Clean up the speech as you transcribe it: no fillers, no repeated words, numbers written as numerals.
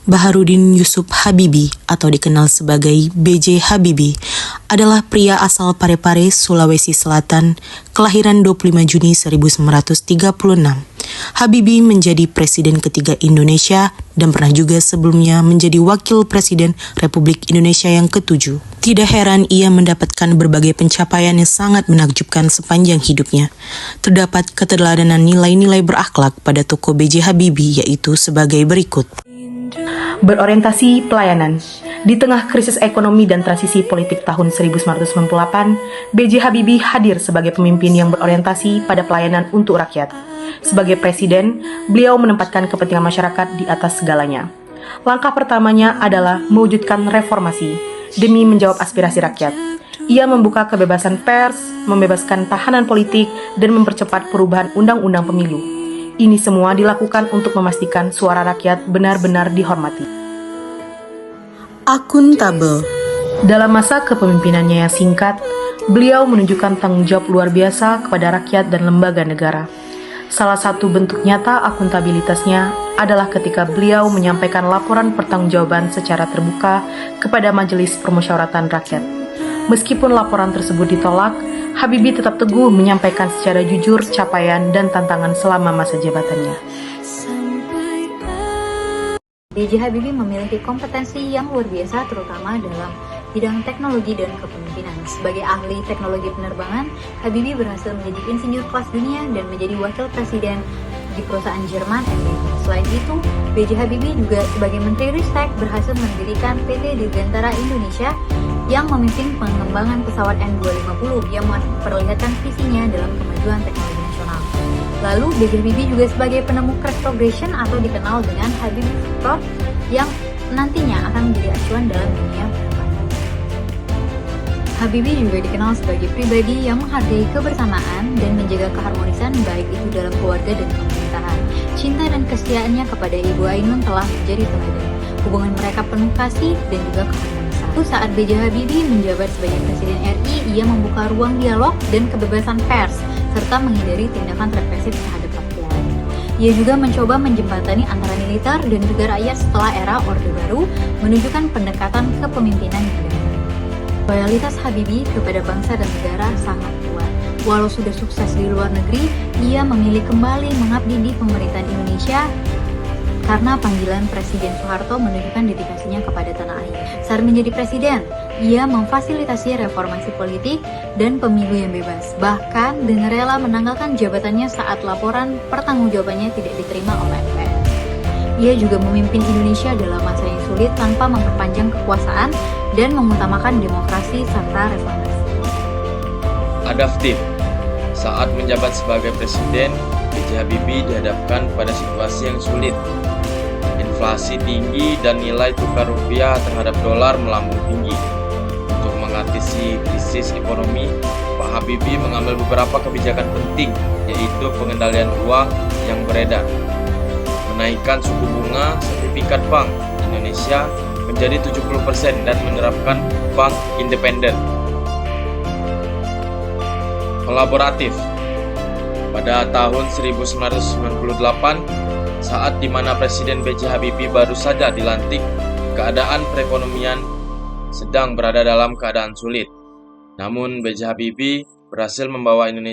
Baharudin Yusuf Habibie atau dikenal sebagai B.J. Habibie adalah pria asal Parepare, Sulawesi Selatan, kelahiran 25 Juni 1936. Habibie menjadi presiden ketiga Indonesia dan pernah juga sebelumnya menjadi wakil presiden Republik Indonesia yang ke-7. Tidak heran ia mendapatkan berbagai pencapaian yang sangat menakjubkan sepanjang hidupnya. Terdapat keteladanan nilai-nilai berakhlak pada tokoh B.J. Habibie, yaitu sebagai berikut. Berorientasi pelayanan. Di tengah krisis ekonomi dan transisi politik tahun 1998, B.J. Habibie hadir sebagai pemimpin yang berorientasi pada pelayanan untuk rakyat. Sebagai presiden, beliau menempatkan kepentingan masyarakat di atas segalanya. Langkah pertamanya adalah mewujudkan reformasi demi menjawab aspirasi rakyat. Ia membuka kebebasan pers, membebaskan tahanan politik, dan mempercepat perubahan undang-undang pemilu. Ini semua dilakukan untuk memastikan suara rakyat benar-benar dihormati. Akuntabel. Dalam masa kepemimpinannya yang singkat, beliau menunjukkan tanggung jawab luar biasa kepada rakyat dan lembaga negara. Salah satu bentuk nyata akuntabilitasnya adalah ketika beliau menyampaikan laporan pertanggungjawaban secara terbuka kepada Majelis Permusyawaratan Rakyat. Meskipun laporan tersebut ditolak, Habibie tetap teguh menyampaikan secara jujur capaian dan tantangan selama masa jabatannya. B.J. Habibie memiliki kompetensi yang luar biasa terutama dalam bidang teknologi dan kepemimpinan. Sebagai ahli teknologi penerbangan, Habibie berhasil menjadi insinyur kelas dunia dan menjadi wakil presiden di perusahaan Jerman MBB. Selain itu, B.J. Habibie juga sebagai Menteri Ristek berhasil mendirikan PT Dirgantara Indonesia yang memimpin pengembangan pesawat N250 yang memperlihatkan visinya dalam kemajuan teknologi nasional. Lalu, B.J. Habibie juga sebagai penemu cryptography atau dikenal dengan Habibie Crypto yang nantinya akan menjadi acuan dalam dunia penerbangan. Habibie juga dikenal sebagai pribadi yang menghargai kebersamaan dan menjaga keharmonisan baik itu dalam keluarga dan pemerintahan. Cinta dan kesetiaannya kepada Ibu Ainun telah menjadi teladan. Hubungan mereka penuh kasih dan juga keharmonisan. Saat B.J. Habibie menjabat sebagai Presiden RI, ia membuka ruang dialog dan kebebasan pers, serta menghindari tindakan represif terhadap rakyat. Ia juga mencoba menjembatani antara militer dan juga rakyat setelah era Orde Baru, menunjukkan pendekatan kepemimpinan yang damai. Loyalitas Habibie kepada bangsa dan negara sangat kuat. Walau sudah sukses di luar negeri, ia memilih kembali mengabdi di pemerintahan Indonesia karena panggilan Presiden Soeharto menunjukkan dedikasinya kepada tanah air. Saat menjadi presiden, ia memfasilitasi reformasi politik dan pemilu yang bebas. Bahkan dengan rela menanggalkan jabatannya saat laporan pertanggungjawabannya tidak diterima oleh MPR. Ia juga memimpin Indonesia dalam masa yang sulit tanpa memperpanjang kekuasaan dan mengutamakan demokrasi serta reformasi. Adaptif. Saat menjabat sebagai presiden, B.J. Habibie dihadapkan pada situasi yang sulit. Inflasi tinggi dan nilai tukar rupiah terhadap dolar melambung tinggi. Untuk mengatasi krisis ekonomi, Pak Habibie mengambil beberapa kebijakan penting, yaitu pengendalian uang yang beredar, menaikkan suku bunga sertifikat bank Indonesia menjadi 70% dan menerapkan bank independen. Kolaboratif. Pada tahun 1998, saat di mana Presiden B.J. Habibie baru saja dilantik, keadaan perekonomian sedang berada dalam keadaan sulit. Namun B.J. Habibie berhasil membawa Indonesia